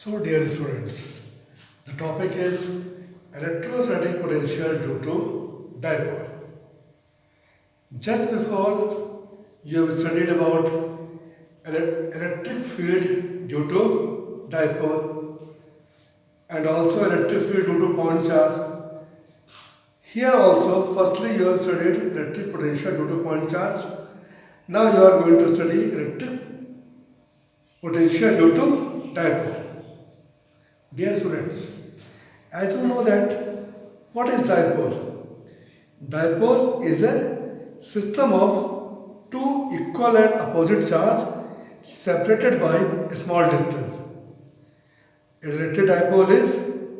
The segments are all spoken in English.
So, dear students, the topic is electrostatic potential due to dipole. Just before you have studied about electric field due to dipole and also electric field due to point charge. Here also, firstly you have studied electric potential due to point charge. Now you are going to study electric potential due to dipole. Dear students, as you know that what is dipole? Dipole is a system of two equal and opposite charge separated by a small distance. A electric dipole is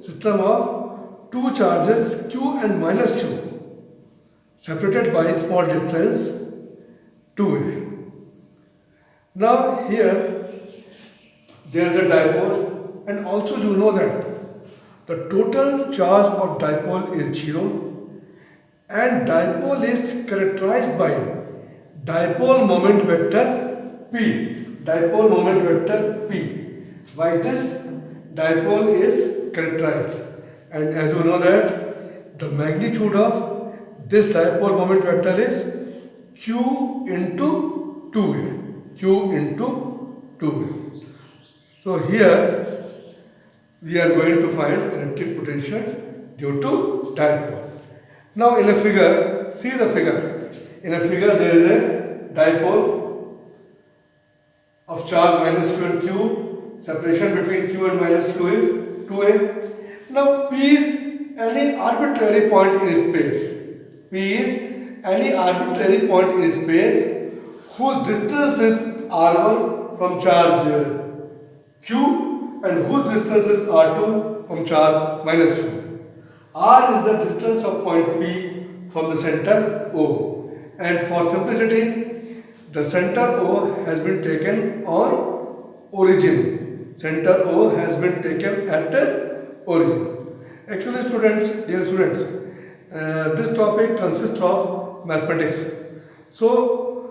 system of two charges q and minus q separated by small distance 2a. Now here there is a dipole. And also you know that the total charge of dipole is 0 and dipole is characterized by dipole moment vector P. Dipole moment vector P. By this dipole is characterized, and as you know that the magnitude of this dipole moment vector is Q into 2A. Q into 2A. So here we are going to find electric potential due to dipole. Now in a figure, see the figure. In a figure there is a dipole of charge minus q and q. Separation between q and minus q is 2a. Now P is any arbitrary point in space. P is any arbitrary point in space whose distance is r1 from charge q and whose distance is r2 from charge minus q. R is the distance of point P from the center O, and for simplicity the center O has been taken on origin. Center O has been taken at the origin. Actually students, dear students, this topic consists of mathematics. So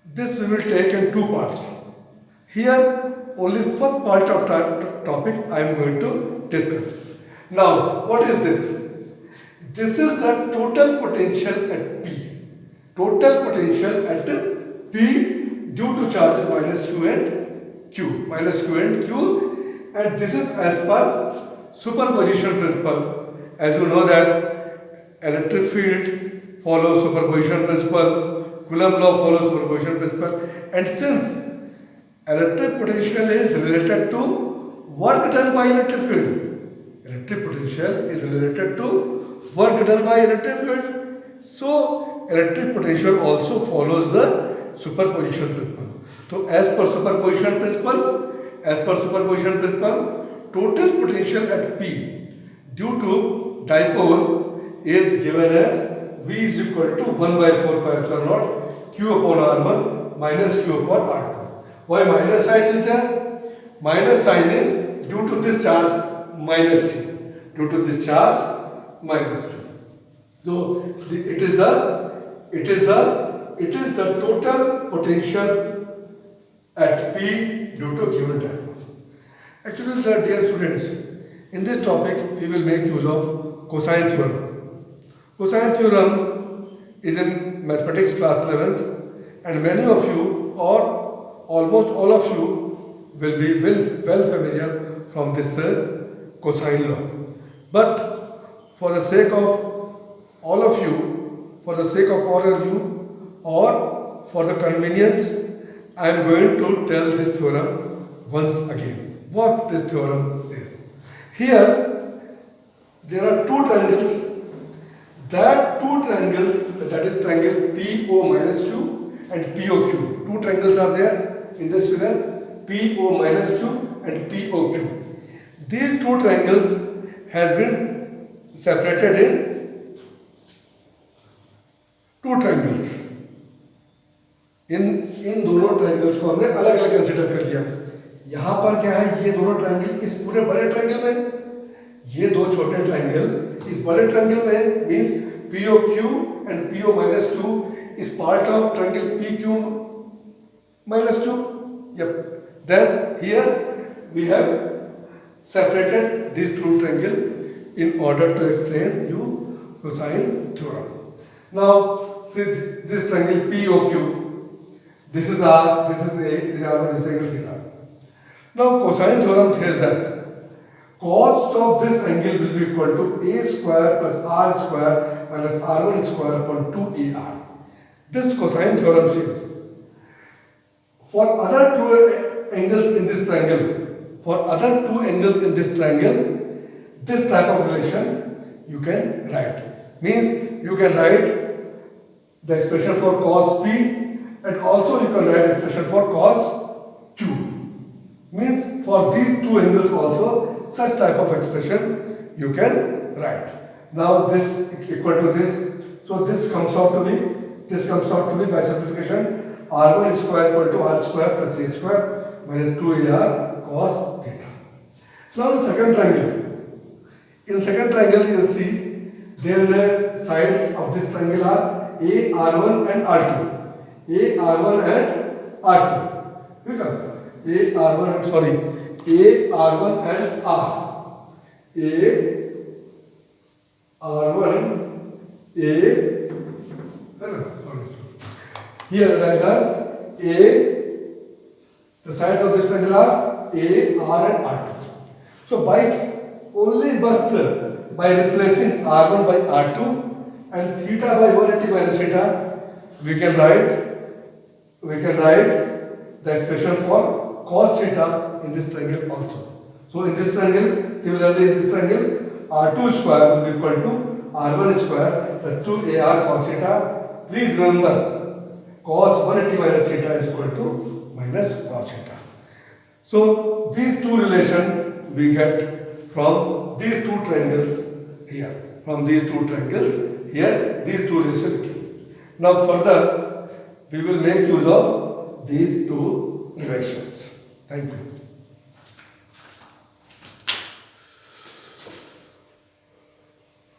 this we will take in two parts. Here only first part of topic I am going to discuss. Now, what is this? This is the total potential at P. Total potential at P due to charges minus Q and Q. Minus Q and Q. And this is as per superposition principle. As you know that electric field follows superposition principle. Coulomb law follows superposition principle. And since electric potential is related to work done by electric field. Electric potential is related to work done by electric field. So, electric potential also follows the superposition principle. So, as per superposition principle, total potential at P due to dipole is given as V is equal to 1 by 4 pi epsilon naught Q upon R1 minus Q upon R2. Why minus sign is there? Minus sign is due to this charge minus C. Due to this charge minus C. So it is the total potential at P due to given dipole. Actually, dear students, in this topic we will make use of cosine theorem. Cosine theorem is in mathematics class 11th, and many of you or almost all of you will be well familiar from this cosine law. But for the sake of all of you, or for the convenience, I am going to tell this theorem once again. What this theorem says. Here, there are two triangles. That is triangle PO minus Q and POQ. Two triangles are there in this figure, PO minus Q and POQ. These two triangles has been separated in two triangles. इन दोनों triangles को हमने अलग अलग consider कर लिया. यहाँ पर क्या है, ये दोनों ट्रायंगल इस पूरे बड़े ट्रायंगल में, ये दो छोटे ट्रायंगल इस बड़े ट्रायंगल में, means POQ and PO minus Q is part of triangle PQ minus 2. Yep. Then here we have separated these two triangles in order to explain you cosine theorem. Now, see this triangle POQ. This is R, this is A, this is R, this angle theta. Now, cosine theorem says that cos of this angle will be equal to A square plus R square minus R1 square upon 2AR. This cosine theorem says for other two angles in this triangle, this type of relation you can write. Means you can write the expression for cos P and also you can write expression for cos Q. Means for these two angles also such type of expression you can write. Now this equal to this. So this comes out to be by simplification R1 square equal to R square plus A square minus 2AR cos theta. So now the second triangle. In second triangle you see there is a sides of this triangle are A, R1 and R2. A, R1 and R2. A, R1 and sorry. A, R1 and R. A, R1, A, here like that A, the sides of this triangle are A, R and R2. So by replacing R1 by R2 and theta by 180 minus theta, we can write the expression for cos theta in this triangle also. So in this triangle, similarly in this triangle, R2 square will be equal to R1 square plus 2AR cos theta. Please remember, cos 180 minus theta is equal to minus cos theta. So these two relations we get from these two triangles here. These two relations. Now further, we will make use of these two relations. Thank you.